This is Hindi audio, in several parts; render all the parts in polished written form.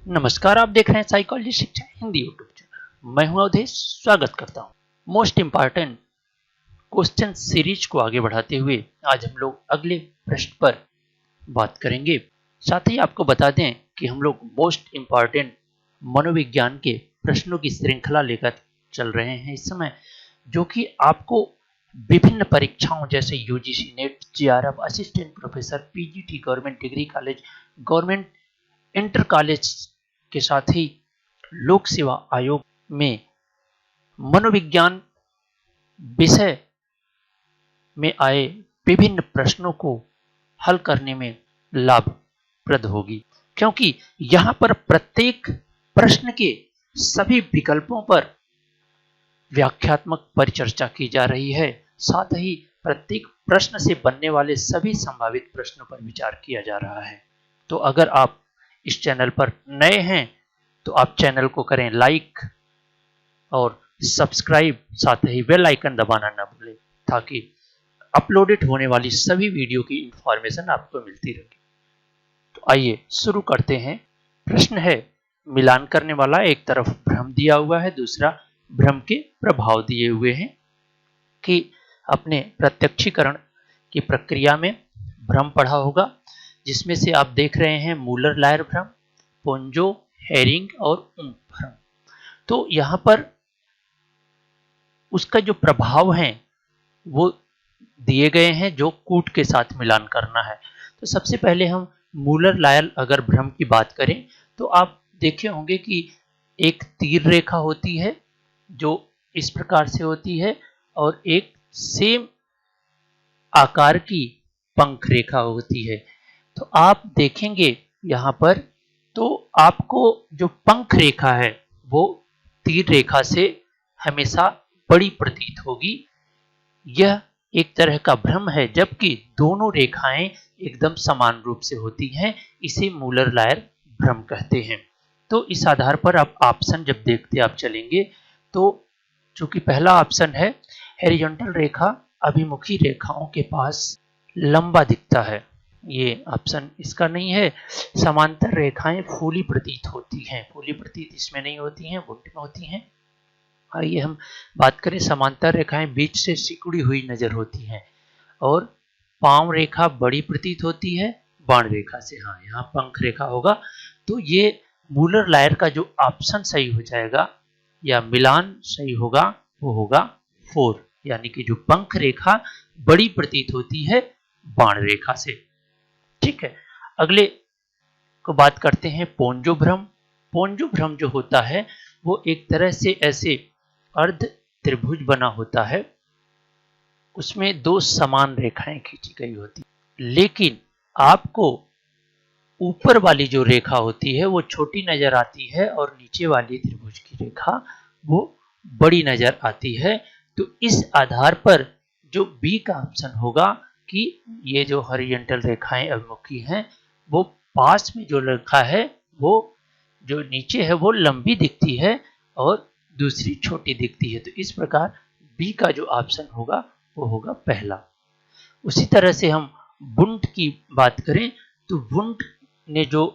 नमस्कार, आप देख रहे हैं साइकोलॉजी शिक्षा हिंदी यूट्यूब चैनल। मैं हूं अवधेश, स्वागत करता हूं। मोस्ट इम्पॉर्टेंट क्वेश्चन सीरीज को आगे बढ़ाते हुए आज हम लोग अगले प्रश्न पर बात करेंगे। साथ ही आपको बता दें कि हम लोग मोस्ट इम्पॉर्टेंट मनोविज्ञान के प्रश्नों की श्रृंखला लेकर चल रहे हैं इस समय, जो कि आपको विभिन्न परीक्षाओं जैसे UGC net, GRF, assistant professor, PGT, government degree college, government inter college के साथ ही लोक सेवा आयोग में मनोविज्ञान विषय में आए विभिन्न प्रश्नों को हल करने में लाभप्रद होगी, क्योंकि यहां पर प्रत्येक प्रश्न के सभी विकल्पों पर व्याख्यात्मक परिचर्चा की जा रही है। साथ ही प्रत्येक प्रश्न से बनने वाले सभी संभावित प्रश्नों पर विचार किया जा रहा है। तो अगर आप इस चैनल पर नए हैं तो आप चैनल को करें लाइक और सब्सक्राइब, साथ ही बेल आइकन दबाना ना भूलें, ताकि अपलोडेड होने वाली सभी वीडियो की इंफॉर्मेशन आपको मिलती रहे। तो आइए शुरू करते हैं। प्रश्न है, मिलान करने वाला एक तरफ भ्रम दिया हुआ है, दूसरा भ्रम के प्रभाव दिए हुए हैं कि अपने प्रत्यक्षीकरण की प्रक्रिया में भ्रम पढ़ा होगा, जिसमें से आप देख रहे हैं मूलर लायर भ्रम, पोंजो, हेरिंग और उम्फ भ्रम। तो यहां पर उसका जो प्रभाव है वो दिए गए हैं, जो कूट के साथ मिलान करना है। तो सबसे पहले हम मूलर लायर अगर भ्रम की बात करें तो आप देखे होंगे कि एक तीर रेखा होती है जो इस प्रकार से होती है और एक सेम आकार की पंख रेखा होती है। तो आप देखेंगे यहां पर, तो आपको जो पंख रेखा है वो तीर रेखा से हमेशा बड़ी प्रतीत होगी। यह एक तरह का भ्रम है, जबकि दोनों रेखाएं एकदम समान रूप से होती हैं। इसे मूलर लायर भ्रम कहते हैं। तो इस आधार पर आप ऑप्शन जब देखते आप चलेंगे, तो चूंकि पहला ऑप्शन है हॉरिजॉन्टल रेखा अभिमुखी रेखाओं के पास लंबा दिखता है, ये ऑप्शन इसका नहीं है। समांतर रेखाएं फूली प्रतीत होती हैं, फूली प्रतीत इसमें नहीं होती हैं, बुंट में होती हैं। आइए हम बात करें, समांतर रेखाएं बीच से सिकुड़ी हुई नजर होती हैं और पांव रेखा बड़ी प्रतीत होती है बाण रेखा से। हाँ, यहाँ पंख रेखा होगा। तो ये मूलर लायर का जो ऑप्शन सही हो जाएगा या मिलान सही होगा वो होगा 4, यानी कि जो पंख रेखा बड़ी प्रतीत होती है बाण रेखा से। ठीक है, अगले को बात करते हैं पोंजो भ्रम। पोंजो भ्रम जो होता है वो एक तरह से ऐसे अर्ध त्रिभुज बना होता है, उसमें दो समान रेखाएं खींची गई होती, लेकिन आपको ऊपर वाली जो रेखा होती है वो छोटी नजर आती है और नीचे वाली त्रिभुज की रेखा वो बड़ी नजर आती है। तो इस आधार पर जो बी का ऑप्शन होगा कि ये जो हॉरिजॉन्टल रेखाएं अभिमुखी हैं वो पास में जो रेखा है वो जो नीचे है वो लंबी दिखती है और दूसरी छोटी दिखती है। तो इस प्रकार बी का जो ऑप्शन होगा वो होगा पहला। उसी तरह से हम बुंट की बात करें तो बुंट ने जो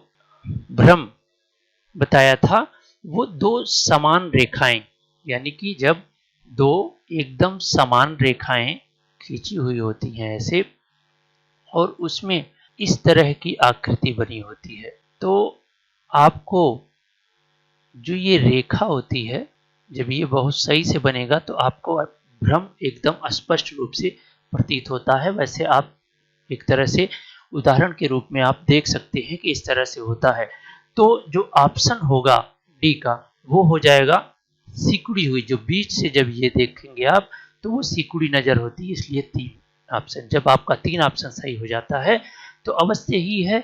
भ्रम बताया था वो दो समान रेखाएं, यानी कि जब दो एकदम समान रेखाएं खींची हुई होती हैं ऐसे, और उसमें इस तरह की आकृति बनी होती है, तो आपको जो ये रेखा होती है जब ये बहुत सही से बनेगा तो आपको भ्रम एकदम स्पष्ट रूप से प्रतीत होता है। वैसे आप एक तरह से उदाहरण के रूप में आप देख सकते हैं कि इस तरह से होता है। तो जो ऑप्शन होगा डी का वो हो जाएगा सिकुड़ी हुई, जो बीच से जब ये देखेंगे आप तो वो सिकुड़ी नजर होती है, इसलिए 3 ऑप्शन। जब आपका 3 ऑप्शन सही हो जाता है तो अवश्य ही है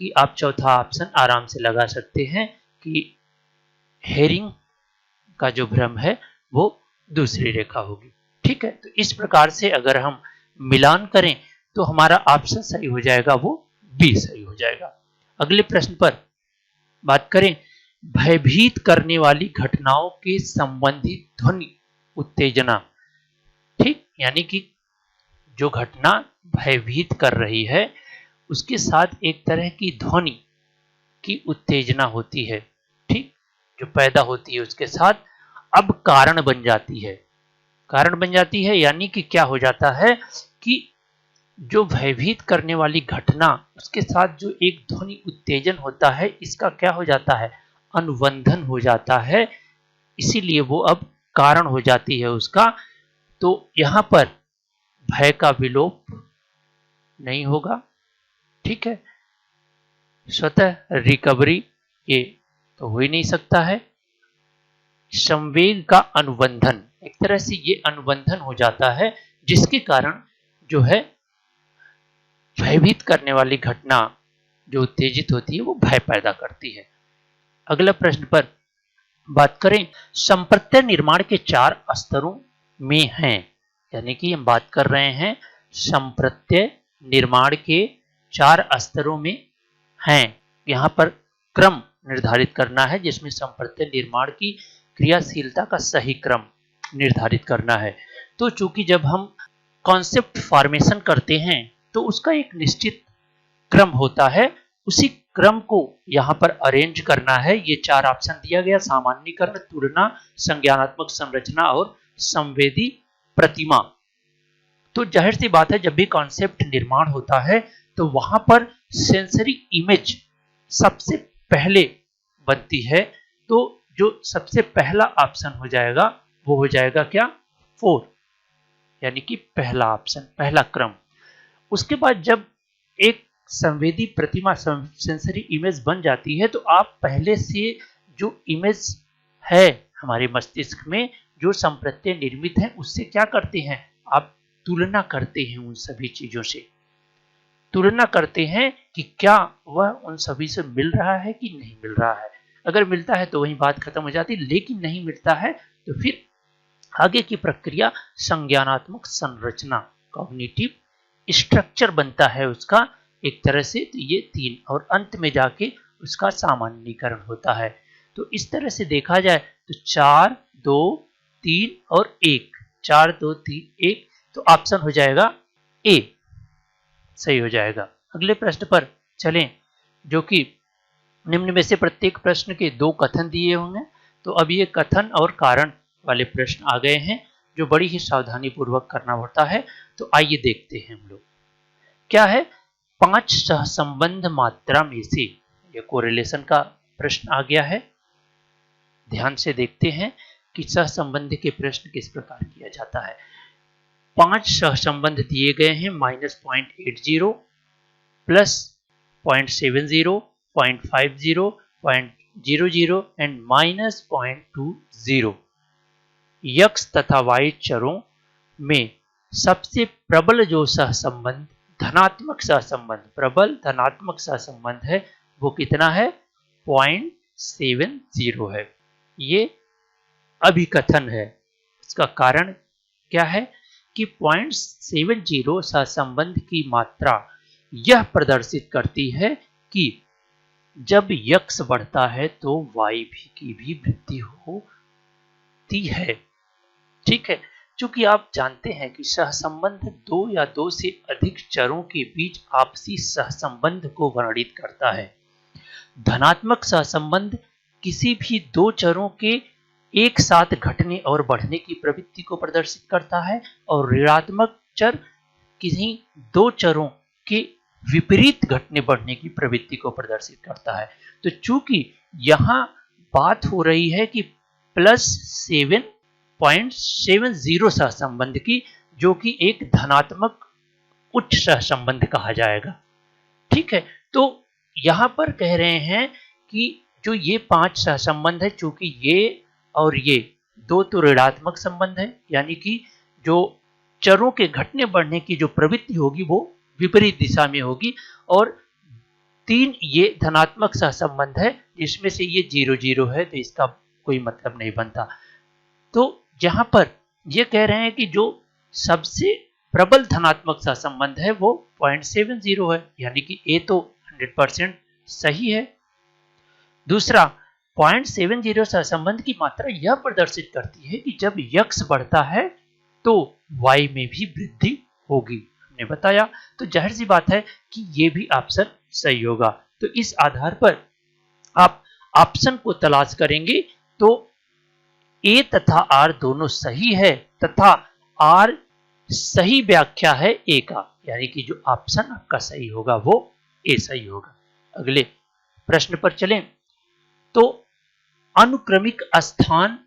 कि आप चौथा ऑप्शन आराम से लगा सकते हैं कि हेरिंग का जो भ्रम है वो दूसरी रेखा होगी। ठीक है, तो इस प्रकार से अगर हम मिलान करें तो हमारा ऑप्शन सही हो जाएगा, वो बी सही हो जाएगा। अगले प्रश्न पर बात करें, भयभीत करने वाली घटनाओं के संबंधित ध्वनि उत्तेजना। ठीक, यानी कि जो घटना भयभीत कर रही है उसके साथ एक तरह की ध्वनि की उत्तेजना होती है, ठीक, जो पैदा होती है उसके साथ अब कारण बन जाती है। कारण बन जाती है यानी कि क्या हो जाता है कि जो भयभीत करने वाली घटना उसके साथ जो एक ध्वनि उत्तेजन होता है, इसका क्या हो जाता है, अनुबंधन हो जाता है, इसीलिए वो अब कारण हो जाती है उसका। तो यहां पर भय का विलोप नहीं होगा, ठीक है, स्वतः रिकवरी ये तो हो ही नहीं सकता है। संवेग का अनुबंधन, एक तरह से ये अनुबंधन हो जाता है जिसके कारण जो है भयभीत करने वाली घटना जो उत्तेजित होती है वो भय पैदा करती है। अगला प्रश्न पर बात करें, संप्रत्यय निर्माण के 4 स्तरों में हैं, यानी कि हम बात कर रहे हैं संप्रत्यय निर्माण के 4 स्तरों में हैं। यहां पर क्रम निर्धारित करना है जिसमें संप्रत्यय निर्माण की क्रियाशीलता का सही क्रम निर्धारित करना है। तो चूंकि जब हम कॉन्सेप्ट फॉर्मेशन करते हैं तो उसका एक निश्चित क्रम होता है, उसी क्रम को यहां पर अरेंज करना है। ये 4 ऑप्शन दिया गया, सामान्यीकरण, तुलना, संज्ञानात्मक संरचना और संवेदी प्रतिमा। तो जाहिर सी बात है जब भी कॉन्सेप्ट निर्माण होता है तो वहां पर सेंसरी इमेज सबसे पहले बनती है। तो जो सबसे पहला ऑप्शन हो जाएगा वो हो जाएगा क्या, 4, यानी कि पहला ऑप्शन, पहला क्रम। उसके बाद जब एक संवेदी प्रतिमा सेंसरी इमेज बन जाती है तो आप पहले से जो इमेज है हमारे मस्तिष्क में जो संप्रत्यय निर्मित है उससे क्या करते हैं, आप तुलना करते हैं, उन सभी चीजों से तुलना करते हैं कि क्या वह उन सभी से मिल रहा है कि नहीं मिल रहा है। अगर मिलता है तो वही बात खत्म हो जाती, लेकिन नहीं मिलता है तो फिर आगे की प्रक्रिया संज्ञानात्मक संरचना, कॉग्निटिव स्ट्रक्चर बनता है उसका एक तरह से। तो ये 3 और अंत में जाके उसका सामान्यीकरण होता है। तो इस तरह से देखा जाए तो 4, 2, 3 और 1, 4, 2, 3, 1, तो ऑप्शन हो जाएगा ए, सही हो जाएगा। अगले प्रश्न पर चलें, जो कि निम्न में से प्रत्येक प्रश्न के 2 कथन दिए होंगे। तो अब ये कथन और कारण वाले प्रश्न आ गए हैं जो बड़ी ही सावधानी पूर्वक करना होता है। तो आइए देखते हैं हम लोग क्या है। 5 सहसंबंध मात्रा में से, ये कोरिलेशन का प्रश्न आ गया है। ध्यान से देखते हैं कि सहसंबंध के प्रश्न किस प्रकार किया जाता है। 5 सहसंबंध दिए गए हैं, -0.80, +0.70, 0.50, 0.00 एंड -0.20। x तथा y चरों में सबसे प्रबल जो सहसंबंध, धनात्मक सहसंबंध, प्रबल धनात्मक सहसंबंध है वो कितना है, 0.70 है। ये अभिकथन है। इसका कारण क्या है कि 0.70 सहसंबंध की मात्रा यह प्रदर्शित करती है कि जब x बढ़ता है तो y की भी वृद्धि होती है, ठीक है। चूंकि आप जानते हैं कि सहसंबंध 2 या 2 से अधिक चरों के बीच आपसी सहसंबंध को वर्णित करता है। धनात्मक सहसंबंध किसी भी 2 चरों के एक साथ घटने और बढ़ने की प्रवृत्ति को प्रदर्शित करता है और ऋणात्मक चर किसी 2 चरों के विपरीत घटने बढ़ने की प्रवृत्ति को प्रदर्शित करता है। तो चूंकि यहां बात हो रही है कि +7.70 सहसंबंध की, जो कि एक धनात्मक उच्च सहसंबंध कहा जाएगा, ठीक है। तो यहां पर कह रहे हैं कि जो ये 5 सहसंबंध है, चूंकि ये और ये 2 तो ऋणात्मक संबंध है, यानी कि जो चरों के घटने बढ़ने की जो प्रवृत्ति होगी वो विपरीत दिशा में होगी, और 3 ये धनात्मक सहसंबंध है जिसमें से ये 0-0 है, तो इसका कोई मतलब नहीं बनता। तो यहां पर ये कह रहे हैं कि जो सबसे प्रबल धनात्मक सहसंबंध है वो 0.70 है, यानी कि ए तो 100% सही है। दूसरा, 0.70 सहसंबंध की मात्रा यह प्रदर्शित करती है कि जब x बढ़ता है तो y में भी वृद्धि होगी, हमने बताया। तो जाहिर सी बात है कि ये भी ऑप्शन सही होगा। तो इस आधार पर आप ऑप्शन को तलाश करेंगे तो ए तथा आर दोनों सही है तथा आर सही व्याख्या है ए का, यानी कि जो ऑप्शन आपका सही होगा वो ए सही होगा। अगले प्रश्न पर चलें तो अनुक्रमिक स्थान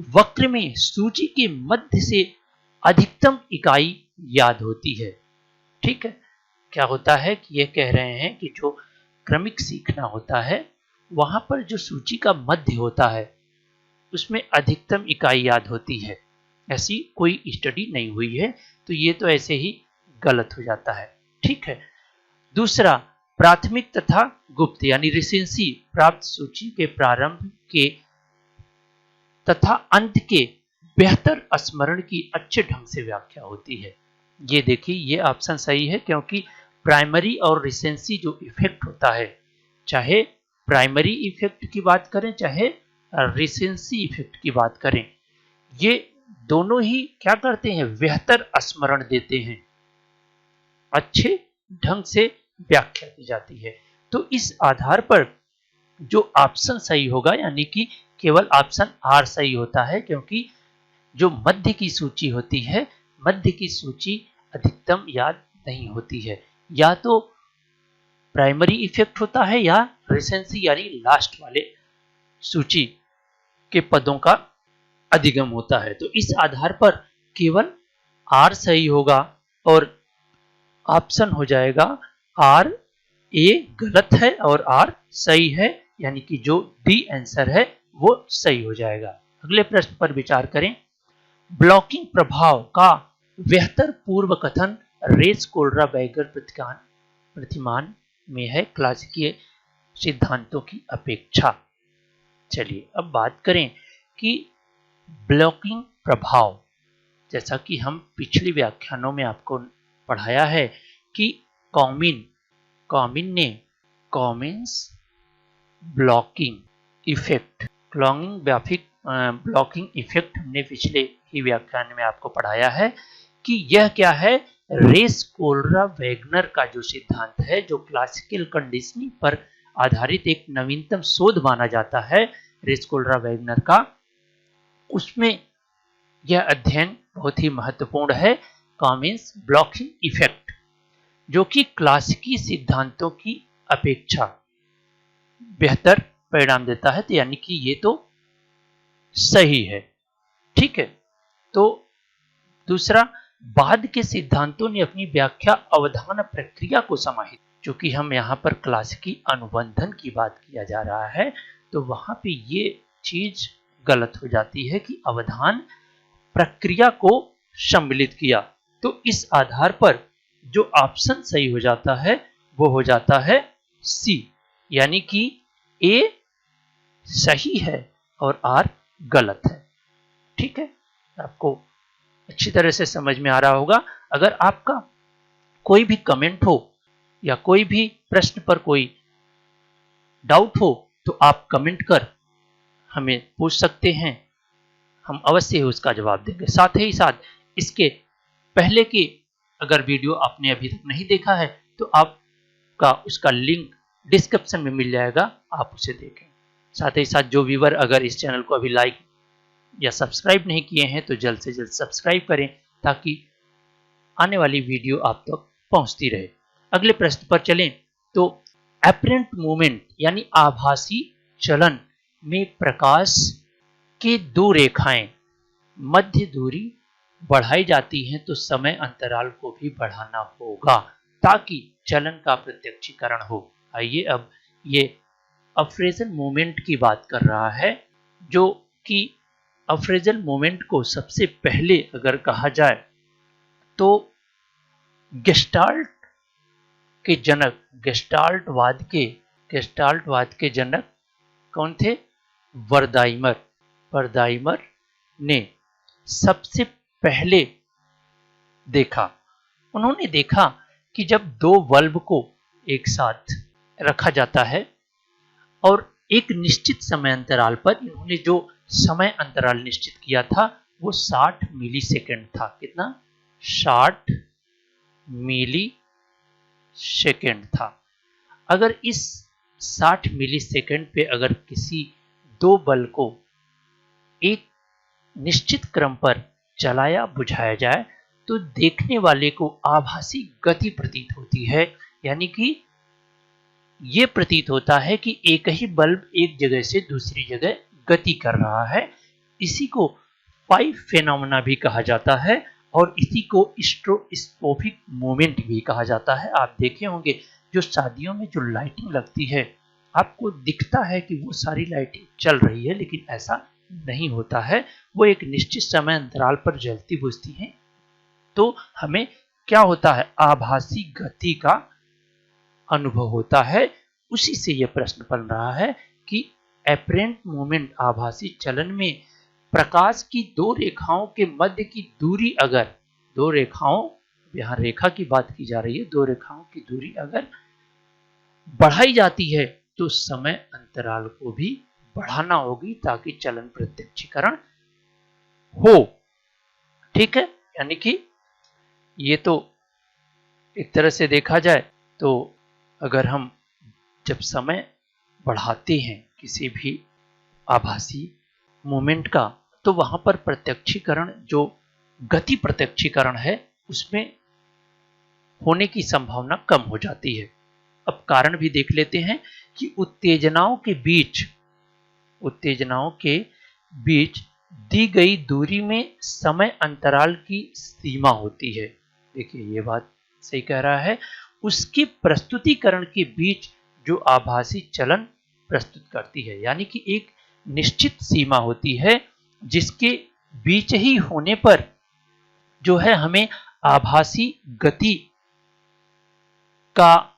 वक्र में सूची के मध्य से अधिकतम इकाई याद होती है। ठीक है, क्या होता है कि ये कह रहे हैं कि जो क्रमिक सीखना होता है वहां पर जो सूची का मध्य होता है उसमें अधिकतम इकाई याद होती है, ऐसी कोई स्टडी नहीं हुई है, तो ये तो ऐसे ही गलत हो जाता है। ठीक है, दूसरा प्राथमिक तथा गुप्त यानी रिसेंसी प्राप्त सूची के प्रारंभ के तथा अंत के बेहतर स्मरण की अच्छे ढंग से व्याख्या होती है। ये देखिए ये ऑप्शन सही है, क्योंकि प्राइमरी और रिसेंसी जो इफेक्ट होता है, चाहे प्राइमरी इफेक्ट की बात करें चाहे रिसेंसी इफेक्ट की बात करें, ये दोनों ही क्या करते हैं, बेहतर स्मरण देते हैं, अच्छे ढंग से व्याख्या की जाती है। तो इस आधार पर जो ऑप्शन सही होगा यानी कि केवल ऑप्शन आर सही होता है, क्योंकि जो मध्य की सूची होती है, मध्य की सूची अधिकतम याद नहीं होती है, या तो प्राइमरी इफेक्ट होता है या रिसेंसी यानी लास्ट वाले सूची के पदों का अधिगम होता है। तो इस आधार पर केवल आर सही होगा और ऑप्शन हो जाएगा आर, ए गलत है और आर सही है, यानी कि जो डी आंसर है वो सही हो जाएगा। अगले प्रश्न पर विचार करें, ब्लॉकिंग प्रभाव का बेहतर पूर्व कथन रेस कोलरा बैगर प्रतिमान में है क्लासिकीय सिद्धांतों की अपेक्षा। चलिए अब बात करें कि ब्लॉकिंग प्रभाव, जैसा कि हम पिछले व्याख्यानों में आपको पढ़ाया है कि Comins blocking effect, blocking effect हमने पिछले ही व्याख्यान में आपको पढ़ाया है कि यह क्या है, रेस कोलरा वैगनर का जो सिद्धांत है, जो क्लासिकल कंडीशनिंग पर आधारित एक नवीनतम शोध माना जाता है रेस कोलरा वैगनर का, उसमें यह अध्ययन बहुत ही महत्वपूर्ण है। कॉमिन्स ब्लॉकिंग इफेक्ट जो कि क्लासिकी सिद्धांतों की अपेक्षा बेहतर परिणाम देता है, तो यानी कि ये तो सही है। ठीक है, तो दूसरा, बाद के सिद्धांतों ने अपनी व्याख्या अवधान प्रक्रिया को समाहित, चूंकि हम यहाँ पर क्लासिकी अनुबंधन की बात किया जा रहा है तो वहां पे ये चीज गलत हो जाती है कि अवधान प्रक्रिया को सम्मिलित किया। तो इस आधार पर जो ऑप्शन सही हो जाता है वो हो जाता है सी, यानी कि ए सही है और आर गलत है। ठीक है, आपको अच्छी तरह से समझ में आ रहा होगा। अगर आपका कोई भी कमेंट हो या कोई भी प्रश्न पर कोई डाउट हो तो आप कमेंट कर हमें पूछ सकते हैं, हम अवश्य ही उसका जवाब देंगे। साथ ही साथ इसके पहले की अगर वीडियो आपने अभी तक नहीं देखा है तो आपका उसका लिंक डिस्क्रिप्शन में मिल जाएगा, आप उसे देखें। साथ ही साथ जो व्यूअर अगर इस चैनल को अभी लाइक या सब्सक्राइब नहीं किए हैं तो जल्द से जल्द सब्सक्राइब करें ताकि आने वाली वीडियो आप तक पहुंचती रहे। अगले प्रश्न पर चलें तो एपरेंट मूवमेंट यानी आभासी चलन में प्रकाश की दो रेखाएं मध्य दूरी बढ़ाई जाती हैं तो समय अंतराल को भी बढ़ाना होगा ताकि चलन का प्रत्यक्षीकरण हो। आइए अब ये अफ्रेजल मूवमेंट की बात कर रहा है, जो कि अफ्रेजल मूवमेंट को सबसे पहले अगर कहा जाए तो गेस्टाल्ट के जनक, गेस्टाल्टवाद के जनक कौन थे, वर्दाइमर ने सबसे पहले देखा। उन्होंने देखा कि जब दो बल्ब को एक साथ रखा जाता है और एक निश्चित समय अंतराल पर, इन्होंने जो समय अंतराल निश्चित किया था वो 60 मिली सेकेंड था। कितना, 60 मिली सेकेंड था। अगर इस 60 मिलीसेकंड पे अगर किसी दो बल्ब को एक निश्चित क्रम पर चलाया बुझाया जाए तो देखने वाले को आभासी गति प्रतीत होती है, यानी कि यह प्रतीत होता है कि एक ही बल्ब एक जगह से दूसरी जगह गति कर रहा है। इसी को फाइव फेनोमेना भी कहा जाता है और इसी को स्ट्रोबोस्कोपिक मूवमेंट भी कहा जाता है। आप देखे होंगे जो शादियों में जो लाइटिंग लगती है, आपको दिखता है कि वो सारी लाइटिंग चल रही है, लेकिन ऐसा नहीं होता है। वो एक निश्चित समय अंतराल पर जलती बुझती हैं। तो हमें क्या होता है, आभासी गति का अनुभव होता है। उसी से यह प्रश्न बन रहा है कि एपरेंट मूवमेंट, आभासी चलन में प्रकाश की दो रेखाओं के मध्य की दूरी, अगर दो रेखाओं, यहां रेखा की बात की जा रही है, दो रेखाओं की दूरी अगर बढ़ाई जाती है तो समय अंतराल को भी बढ़ाना होगी ताकि चलन प्रत्यक्षीकरण हो। ठीक है, यानी कि ये तो एक तरह से देखा जाए तो अगर हम जब समय बढ़ाते हैं किसी भी आभासी मोमेंट का, तो वहां पर प्रत्यक्षीकरण, जो गति प्रत्यक्षीकरण है, उसमें होने की संभावना कम हो जाती है। अब कारण भी देख लेते हैं कि उत्तेजनाओं के बीच दी गई दूरी में समय अंतराल की सीमा होती है। देखिए ये बात सही कह रहा है। उसके प्रस्तुतिकरण के बीच जो आभासी चलन प्रस्तुत करती है, यानी कि एक निश्चित सीमा होती है जिसके बीच ही होने पर जो है हमें आभासी गति का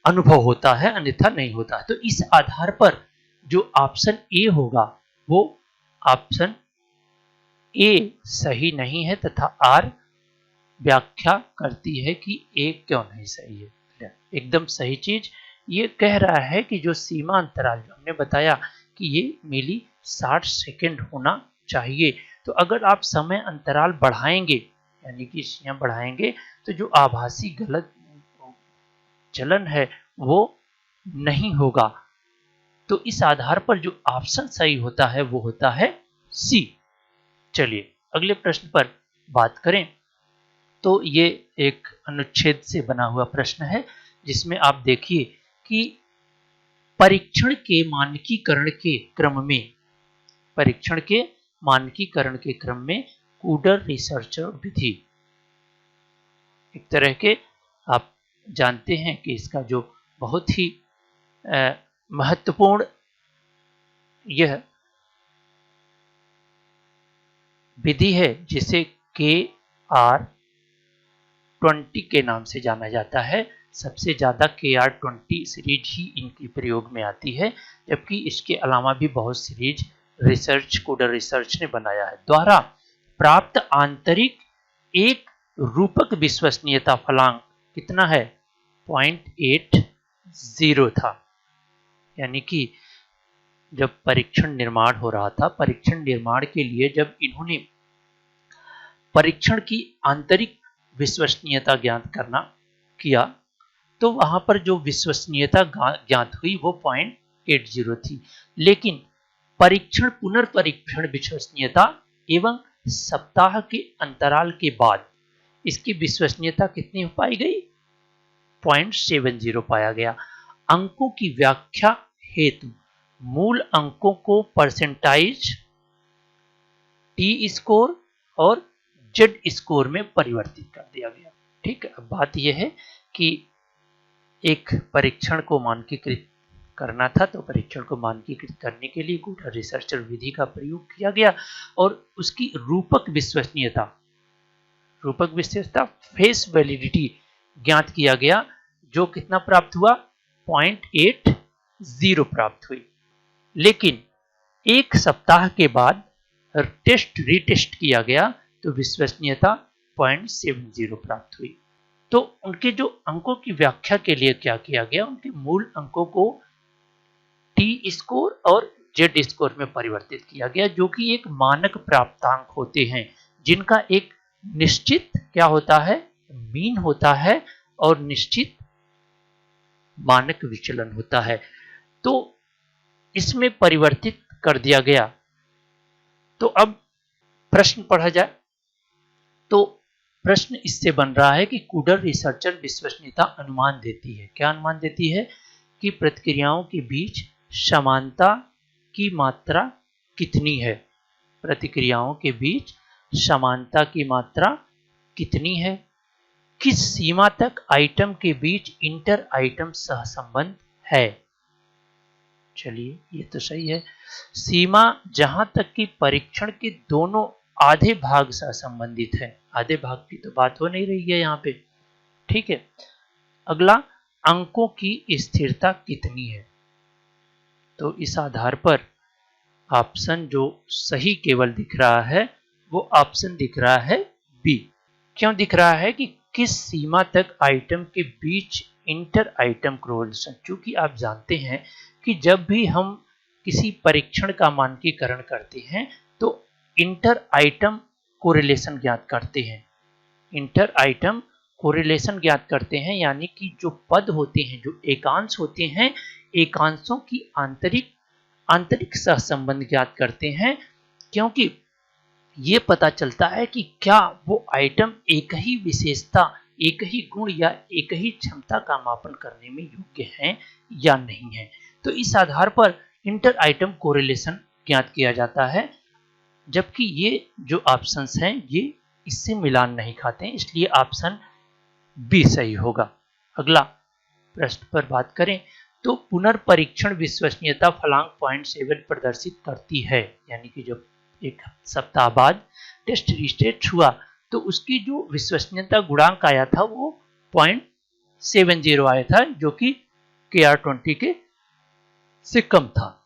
अनुभव होता है, अन्यथा नहीं होता। तो इस आधार पर जो ऑप्शन ए होगा वो ऑप्शन ए सही नहीं है तथा आर व्याख्या करती है कि ए क्यों नहीं सही है। एकदम सही चीज ये कह रहा है कि जो सीमा अंतराल जो हमने बताया कि ये मिली 60 सेकंड होना चाहिए, तो अगर आप समय अंतराल बढ़ाएंगे, यानी कि सीमा बढ़ाएंगे, तो जो आभासी गलत चलन है वो नहीं होगा। तो इस आधार पर जो ऑप्शन सही होता है वो होता है सी। चलिए अगले प्रश्न पर बात करें तो ये एक अनुच्छेद से बना हुआ प्रश्न है, जिसमें आप देखिए कि परीक्षण के मानकीकरण के क्रम में कूडर रिसर्चर विधि, एक तरह के आप जानते हैं कि इसका जो बहुत ही महत्वपूर्ण यह विधि है जिसे KR20 के नाम से जाना जाता है। सबसे ज्यादा KR20 सीरीज ही इनकी प्रयोग में आती है, जबकि इसके अलावा भी बहुत सीरीज कूडर रिसर्च ने बनाया है। द्वारा प्राप्त आंतरिक एक रूपक विश्वसनीयता फलांक कितना है, 0.80 था। यानी कि जब परीक्षण निर्माण हो रहा था, परीक्षण निर्माण के लिए जब इन्होंने परीक्षण की आंतरिक विश्वसनीयता ज्ञात किया, तो वहां पर जो विश्वसनीयता ज्ञात हुई वो 0.80 थी। लेकिन पुनर्परीक्षण विश्वसनीयता एवं सप्ताह के अंतराल के बाद इसकी विश्वसनीयता कितनी पाई गई, 0.70 पाया गया। अंकों की व्याख्या हेतु मूल अंकों को परसेंटाइज, टी स्कोर और जेड स्कोर में परिवर्तित कर दिया गया। ठीक है, अब बात यह है कि एक परीक्षण को मानकीकृत करना था, तो परीक्षण को मानकीकृत करने के लिए कूडर रिसर्चर विधि का प्रयोग किया गया और उसकी रूपक विश्वसनीयता फेस वैलिडिटी ज्ञात किया गया, जो कितना प्राप्त हुआ, 0.80 प्राप्त हुई। लेकिन एक सप्ताह के बाद रीटेस्ट किया गया तो विश्वसनीयता 0.70 प्राप्त हुई। तो उनके जो अंकों की व्याख्या के लिए क्या किया गया, उनके मूल अंकों को टी स्कोर और जेड स्कोर में परिवर्तित किया गया, जो कि एक मानक प्राप्तांक होते हैं जिनका एक निश्चित क्या होता है, मीन होता है और निश्चित मानक विचलन होता है। तो इसमें परिवर्तित कर दिया गया। तो अब प्रश्न पढ़ा जाए तो प्रश्न इससे बन रहा है कि कूडर रिसर्चर विश्वसनीयता अनुमान देती है। क्या अनुमान देती है? कि प्रतिक्रियाओं के बीच समानता की मात्रा कितनी है। प्रतिक्रियाओं के बीच समानता की मात्रा कितनी है? किस सीमा तक आइटम के बीच इंटर आइटम सहसंबंध है। चलिए ये तो सही है। सीमा जहां तक कि परीक्षण के दोनों आधे भाग सहसंबंधित है। आधे भाग की तो बात हो नहीं रही है यहाँ पे, ठीक है। अगला, अंकों की स्थिरता कितनी है। तो इस आधार पर ऑप्शन जो सही केवल दिख रहा है वो ऑप्शन दिख रहा है बी। क्यों दिख रहा है? कि किस सीमा तक आइटम के बीच इंटर आइटम कोरिलेशन। चूंकि आप जानते हैं कि जब भी हम किसी परीक्षण का मानकीकरण करते हैं तो इंटर आइटम कोरिलेशन ज्ञात करते हैं। इंटर आइटम कोरिलेशन ज्ञात करते हैं, यानी कि जो पद होते हैं, जो एकांश होते हैं, एकांशों की आंतरिक सहसंबंध ज्ञात करते हैं। क्योंकि ये पता चलता है कि क्या वो आइटम एक ही विशेषता, एक ही गुण या एक ही क्षमता का मापन करने में योग्य हैं या नहीं है। तो इस आधार पर इंटर आइटम कोरिलेशन ज्ञात किया जाता है, जबकि ये जो ऑप्शंस हैं ये इससे मिलान नहीं खाते हैं, इसलिए ऑप्शन बी सही होगा। अगला प्रश्न पर बात करें तो पुनर्परीक्षण विश्वसनीयता फलांक 0.7 प्रदर्शित करती है। यानी कि जब एक सप्ताह बाद टेस्ट रिस्टेट हुआ तो उसकी जो विश्वसनीयता गुणांक आया था वो 0.70 आया था, जो कि KR20 के से कम था।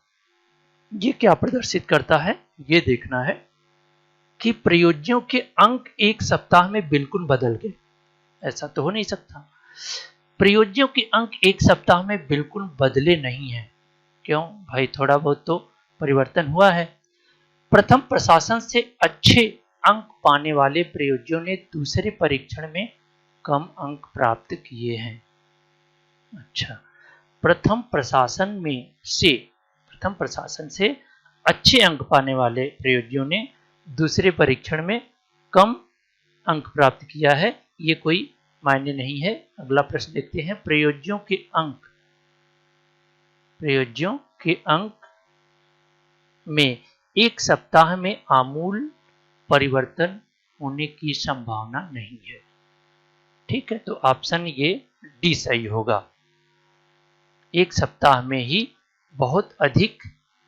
ये क्या प्रदर्शित करता है? ये देखना है कि प्रयोज्यों के अंक एक सप्ताह में बिल्कुल बदल गए। ऐसा तो हो नहीं सकता। प्रयोज्यों के अंक एक सप्ताह में बिल्कुल बदले नहीं हैं। क्यों भाई? थोड़ा बहुत तो परिवर्तन हुआ है। प्रथम प्रशासन से अच्छे अंक पाने वाले प्रयोज्यों ने दूसरे परीक्षण में कम अंक प्राप्त किए हैं। अच्छा, प्रथम प्रशासन से अच्छे अंक पाने वाले प्रयोज्यों ने दूसरे परीक्षण में कम अंक प्राप्त किया है, ये कोई मायने नहीं है। अगला प्रश्न देखते हैं। प्रयोज्यों के अंक में एक सप्ताह में आमूल परिवर्तन होने की संभावना नहीं है। ठीक है, तो ऑप्शन ये डी सही होगा। एक सप्ताह में ही बहुत अधिक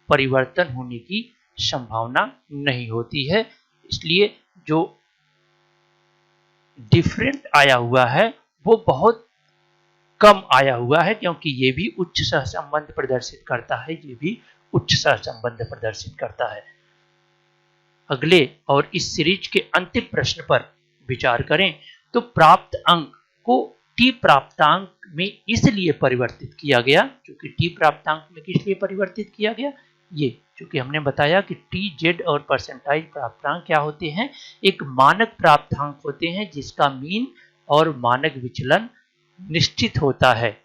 परिवर्तन होने की संभावना नहीं होती है, इसलिए जो डिफरेंट आया हुआ है वो बहुत कम आया हुआ है, क्योंकि ये भी उच्च सहसंबंध प्रदर्शित करता है। अगले और इस सीरीज के अंतिम प्रश्न पर विचार करें तो प्राप्त अंक को टी प्राप्तांक में इसलिए परिवर्तित किया गया, क्योंकि टी प्राप्तांक में किस लिए परिवर्तित किया गया? ये क्योंकि हमने बताया कि टी, जेड और परसेंटाइल प्राप्तांक क्या होते हैं? एक मानक प्राप्तांक होते हैं जिसका मीन और मानक विचलन निश्चित होता है।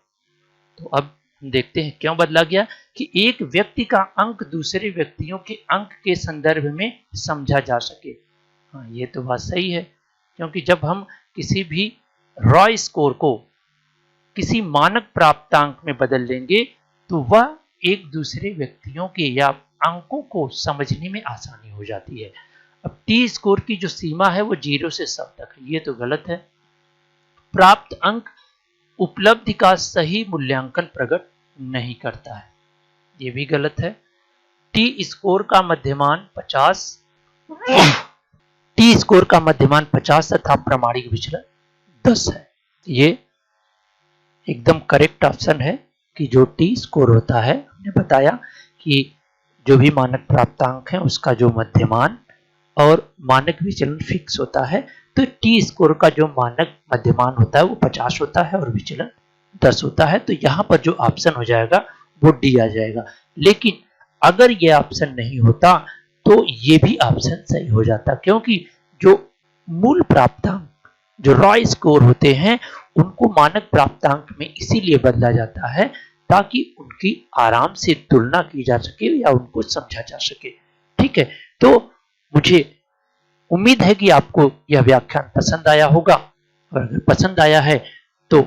तो अब देखते हैं क्यों बदला गया कि एक व्यक्ति का अंक दूसरे व्यक्तियों के अंक के संदर्भ में समझा जा सके। हाँ, ये तो बात सही है, क्योंकि जब हम किसी भी रॉ स्कोर को किसी मानक प्राप्तांक में बदल देंगे तो वह एक दूसरे व्यक्तियों के या अंकों को समझने में आसानी हो जाती है। अब टी स्कोर की जो सीमा है वो 0 से 100 तक है, ये तो गलत है। प्राप्त अंक उपलब्धि का सही मूल्यांकन प्रकट नहीं करता है, ये भी गलत है। टी स्कोर का मध्यमान 50 तथा प्रामाणिक विचलन 10 है। ये एकदम करेक्ट ऑप्शन है कि जो टी स्कोर होता है, हमने बताया कि जो भी मानक प्राप्तांक है उसका जो मध्यमान और मानक विचलन फिक्स होता है, तो टी स्कोर का जो मानक मध्यमान होता है वो 50 होता है और विचलन 10 होता है। तो यहां पर जो ऑप्शन हो जाएगा वो डी आ जाएगा। लेकिन अगर ये ऑप्शन नहीं होता तो ये भी ऑप्शन सही हो जाता, क्योंकि जो मूल प्राप्तांक, जो रॉ स्कोर होते हैं, उनको मानक प्राप्तांक में इसीलिए बदला जाता है ताकि उनकी आराम से तुलना की जा सके या उनको समझा जा सके। ठीक है, तो मुझे उम्मीद है कि आपको यह व्याख्यान पसंद आया होगा, और अगर पसंद आया है तो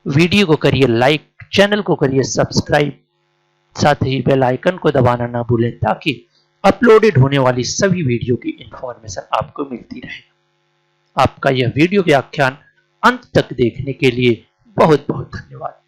वीडियो को करिए लाइक, चैनल को करिए सब्सक्राइब, साथ ही बेल आइकन को दबाना ना भूलें ताकि अपलोडेड होने वाली सभी वीडियो की इंफॉर्मेशन आपको मिलती रहे। आपका यह वीडियो व्याख्यान अंत तक देखने के लिए बहुत बहुत धन्यवाद।